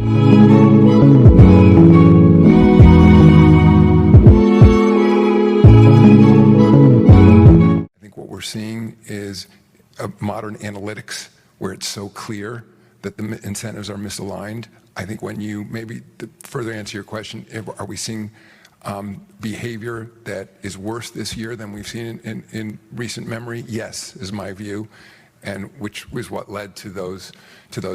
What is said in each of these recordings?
I think what we're seeing is modern analytics where it's so clear that the incentives are misaligned. I think when you, maybe to further answer your question, are we seeing behavior that is worse this year than we've seen in recent memory? Yes, is my view, and which was what led to those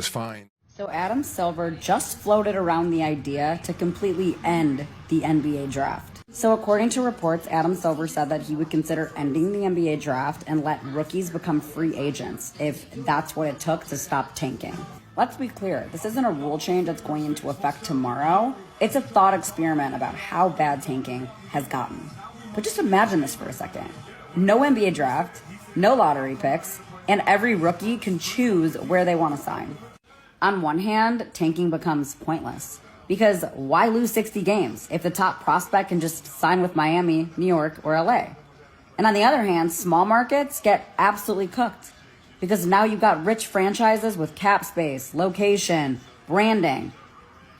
fines. So Adam Silver just floated around the idea to completely end the NBA draft. So according to reports, Adam Silver said that he would consider ending the NBA draft and let rookies become free agents if that's what it took to stop tanking. Let's be clear, this isn't a rule change that's going into effect tomorrow. It's a thought experiment about how bad tanking has gotten. But just imagine this for a second. No NBA draft, no lottery picks, and every rookie can choose where they want to sign. On one hand, tanking becomes pointless. Because why lose 60 games if the top prospect can just sign with Miami, New York, or LA? And on the other hand, small markets get absolutely cooked. Because now you've got rich franchises with cap space, location, branding,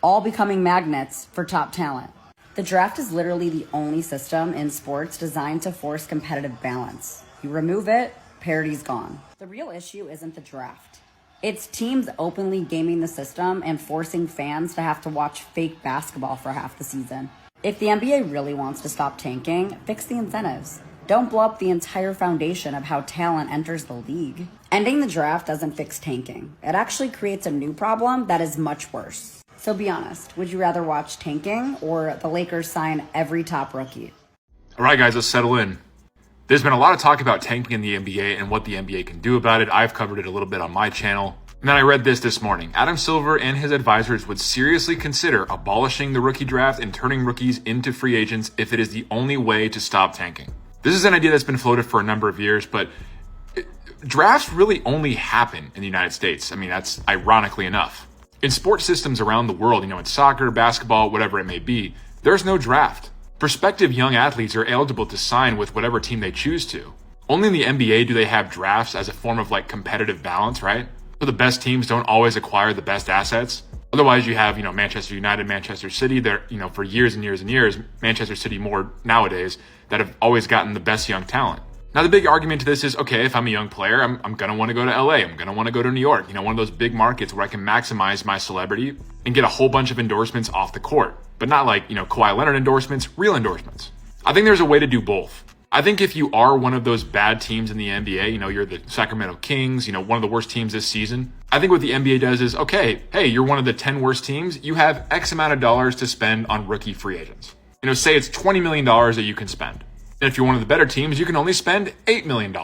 all becoming magnets for top talent. The draft is literally the only system in sports designed to force competitive balance. You remove it, parity's gone. The real issue isn't the draft. It's teams openly gaming the system and forcing fans to have to watch fake basketball for half the season. If the NBA really wants to stop tanking, fix the incentives. Don't blow up the entire foundation of how talent enters the league. Ending the draft doesn't fix tanking. It actually creates a new problem that is much worse. So be honest, would you rather watch tanking or the Lakers sign every top rookie? All right, guys, let's settle in. There's been a lot of talk about tanking in the NBA and what the NBA can do about it. I've covered it a little bit on my channel. And then I read this morning. Adam Silver and his advisors would seriously consider abolishing the rookie draft and turning rookies into free agents if it is the only way to stop tanking. This is an idea that's been floated for a number of years, but drafts really only happen in the United States. I mean, that's ironically enough. In sports systems around the world, in soccer, basketball, whatever it may be, there's no draft. Prospective young athletes are eligible to sign with whatever team they choose to. Only in the NBA do they have drafts as a form of competitive balance, right? So the best teams don't always acquire the best assets. Otherwise, you have, Manchester United, Manchester City, they're, for years and years and years, Manchester City more nowadays, that have always gotten the best young talent. Now, the big argument to this is, okay, if I'm a young player, I'm going to want to go to LA. I'm going to want to go to New York, one of those big markets where I can maximize my celebrity and get a whole bunch of endorsements off the court. But not Kawhi Leonard endorsements, real endorsements. I think there's a way to do both. I think if you are one of those bad teams in the NBA, you're the Sacramento Kings, one of the worst teams this season. I think what the NBA does is, okay, hey, you're one of the 10 worst teams. You have X amount of dollars to spend on rookie free agents. Say it's $20 million that you can spend. And if you're one of the better teams, you can only spend $8 million.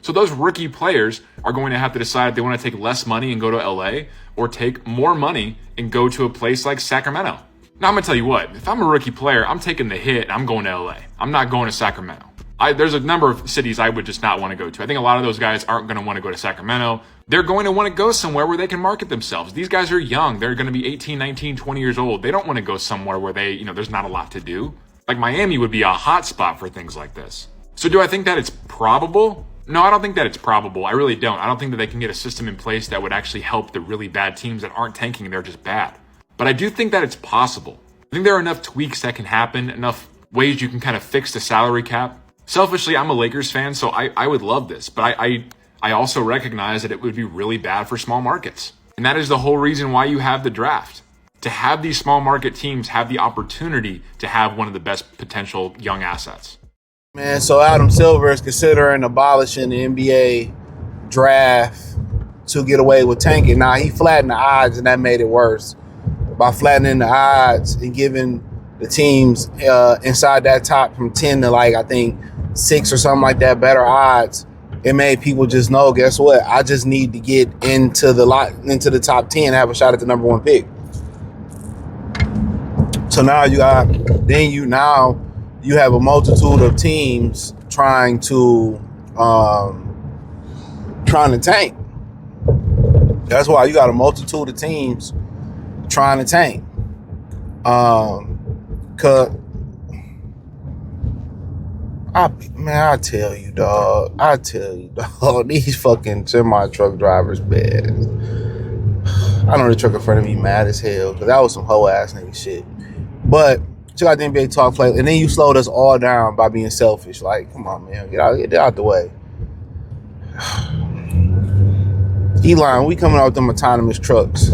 So those rookie players are going to have to decide if they want to take less money and go to LA or take more money and go to a place like Sacramento. Now, I'm going to tell you what, if I'm a rookie player, I'm taking the hit and I'm going to LA. I'm not going to Sacramento. There's a number of cities I would just not want to go to. I think a lot of those guys aren't going to want to go to Sacramento. They're going to want to go somewhere where they can market themselves. These guys are young. They're going to be 18, 19, 20 years old. They don't want to go somewhere where there's not a lot to do. Like Miami would be a hot spot for things like this. So do I think that it's probable? No, I don't think that it's probable. I really don't. I don't think that they can get a system in place that would actually help the really bad teams that aren't tanking. They're just bad. But I do think that it's possible. I think there are enough tweaks that can happen, enough ways you can kind of fix the salary cap. Selfishly, I'm a Lakers fan, so I would love this. But I also recognize that it would be really bad for small markets. And that is the whole reason why you have the draft. To have these small market teams have the opportunity to have one of the best potential young assets. Man, so Adam Silver is considering abolishing the NBA draft to get away with tanking. Now, he flattened the odds, and that made it worse. By flattening the odds and giving the teams inside that top from 10 to I think 6 or something like that, better odds, it made people just know, guess what? I just need to get into the top 10 and have a shot at the number 1 pick. So now you have a multitude of teams trying to tank. That's why you got a multitude of teams trying to tank. I tell you, dog, these fucking semi truck drivers, man. I know the trucker friend of me mad as hell because that was some hoe ass nigga shit. But check out the NBA talk play, and then you slowed us all down by being selfish. Like, come on, man, get out the way. Elon, we coming out with them autonomous trucks.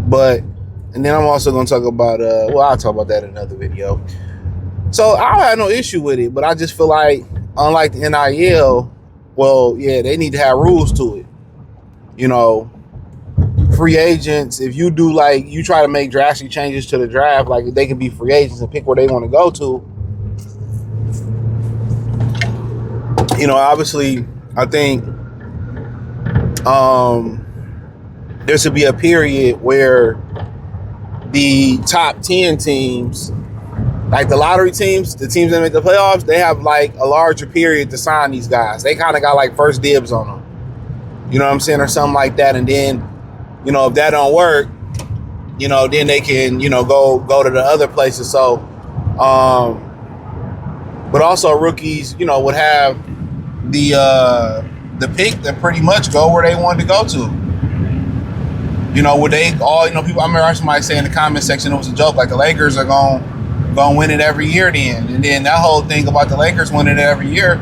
But, and then I'm also gonna talk about I'll talk about that in another video. So I don't have no issue with it, but I just feel like, unlike the NIL, well, yeah, they need to have rules to it. You know, free agents, if you do like, you try to make drastic changes to the draft, like they can be free agents and pick where they want to go to. You know, obviously, I think there should be a period where the top 10 teams, like the lottery teams, the teams that make the playoffs, they have like a larger period to sign these guys. They kind of got like first dibs on them. You know what I'm saying? Or something like that. And then, you know, if that don't work, you know, then they can, you know, go to the other places. So, but also rookies, you know, would have the pick to pretty much go where they wanted to go to. You know, would they all, you know, people, I remember somebody saying in the comment section, it was a joke, like the Lakers are going to win it every year then. And then that whole thing about the Lakers winning it every year,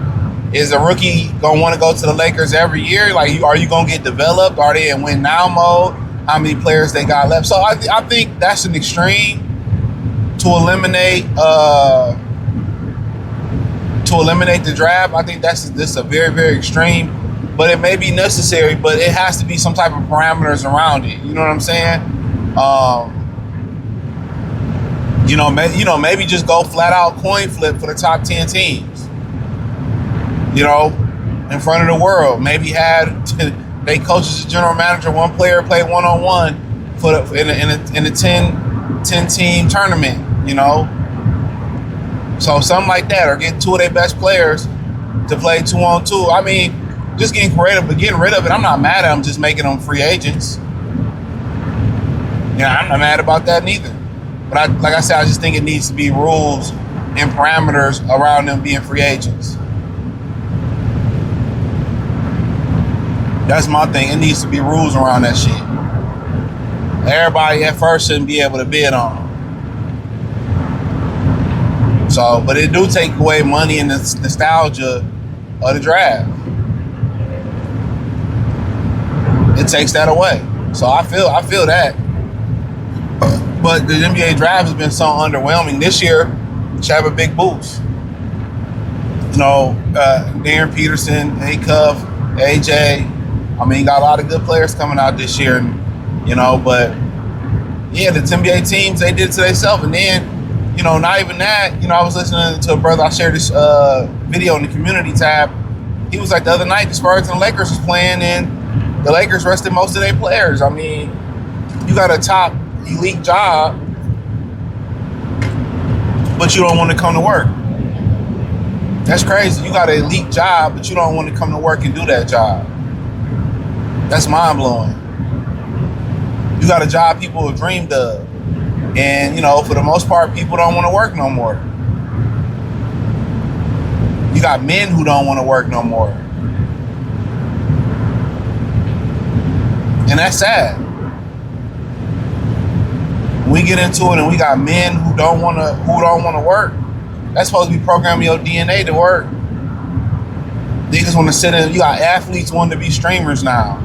is a rookie going to want to go to the Lakers every year? Like, are you going to get developed? Are they in win now mode? How many players they got left? So I think that's an extreme to eliminate the draft. I think this a very, very extreme, but it may be necessary, but it has to be some type of parameters around it. You know what I'm saying? Maybe just go flat out coin flip for the top 10 teams. You know, in front of the world. Maybe had they coaches, the general manager, one player play one-on-one in a 10 team tournament. You know, so something like that, or get two of their best players to play 2-on-2. I mean, just getting creative, but getting rid of it. I'm not mad at them just making them free agents. Yeah, I'm not mad about that neither. But like I said, I just think it needs to be rules and parameters around them being free agents. That's my thing. It needs to be rules around that shit. Everybody at first shouldn't be able to bid on them. So, but it do take away money and the nostalgia of the draft. It takes that away. So I feel that. But the NBA draft has been so underwhelming. This year, should have a big boost. You know, Darren Peterson, A-Cuff, AJ. I mean, got a lot of good players coming out this year, and, you know, but yeah, the NBA teams, they did it to themselves. And then, you know, not even that, you know, I was listening to a brother, I shared this video in the community tab. He was like, the other night, the Spurs and the Lakers was playing, and the Lakers rested most of their players. I mean, you got a top elite job, but you don't want to come to work. That's crazy. You got an elite job, but you don't want to come to work and do that job. That's mind-blowing. You got a job people have dreamed of. And, you know, for the most part, people don't want to work no more. You got men who don't want to work no more. And that's sad. We get into it and we got men who don't want to work. That's supposed to be programming your DNA to work. Niggas want to sit in. You got athletes wanting to be streamers now.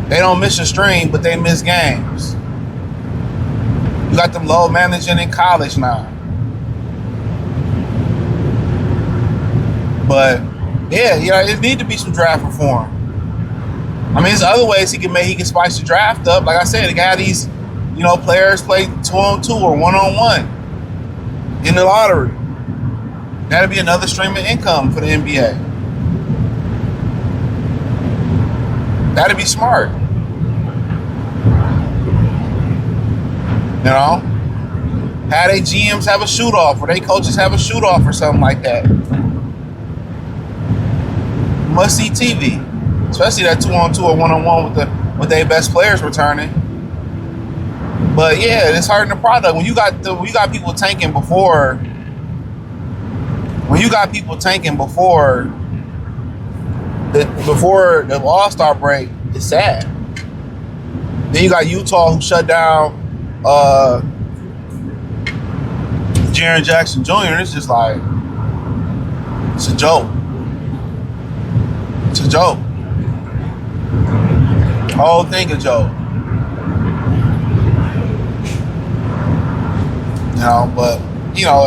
They don't miss a stream, but they miss games. You got them load managing in college now. But yeah, it need to be some draft reform. I mean, there's other ways he can spice the draft up. Like I said, the guy these, you know, players play 2-on-2 or 1-on-1 in the lottery. That'd be another stream of income for the NBA. That'd be smart. You know? Have they GMs have a shoot-off, or they coaches have a shoot-off or something like that. Must-see TV. Especially that 2-on-2 or 1-on-1 with their best players returning. But yeah, it's hurting the product. When you got people tanking before before the All-Star break, It's sad. Then you got Utah who shut down Jaren Jackson Jr. And it's just like, it's a joke. It's a joke. Whole thing a joke. You know, but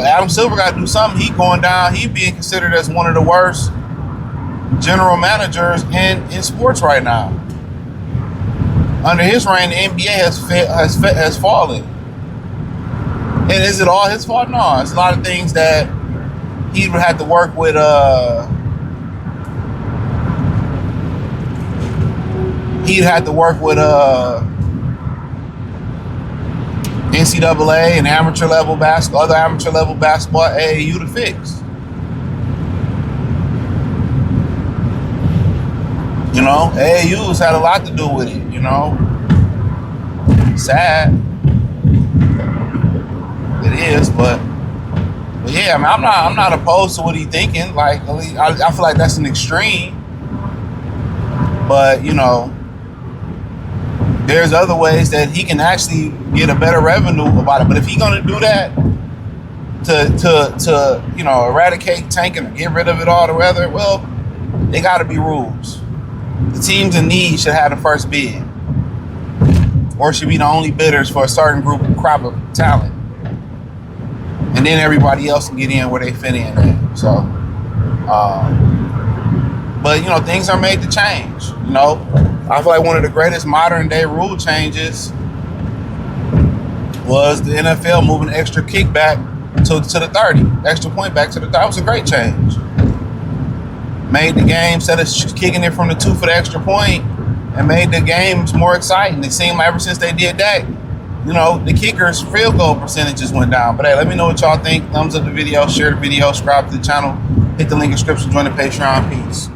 Adam Silver got to do something. He going down. He being considered as one of the worst general managers in sports right now. Under his reign, the NBA has fallen. And is it all his fault? No, it's a lot of things that he would have to work with. He'd have to work with NCAA and other amateur level basketball at AAU to fix. AAU's had a lot to do with it. Sad. It is, but yeah, I mean, I'm not opposed to what he's thinking. Like, I feel like that's an extreme, but there's other ways that he can actually get a better revenue about it. But if he's gonna do that to eradicate tanking or get rid of it altogether, well, they got to be rules. The teams in need should have the first bid, or should be the only bidders for a certain crop of talent. And then everybody else can get in where they fit in at. So, but things are made to change. I feel like one of the greatest modern day rule changes was the NFL moving extra kickback to the 30, extra point back to the 30. That was a great change. Made the game, instead of kicking it from the 2 for the extra point, and made the games more exciting. It seemed like ever since they did that, the kickers' field goal percentages went down. But hey, let me know what y'all think. Thumbs up the video, share the video, subscribe to the channel, hit the link in the description, join the Patreon. Peace.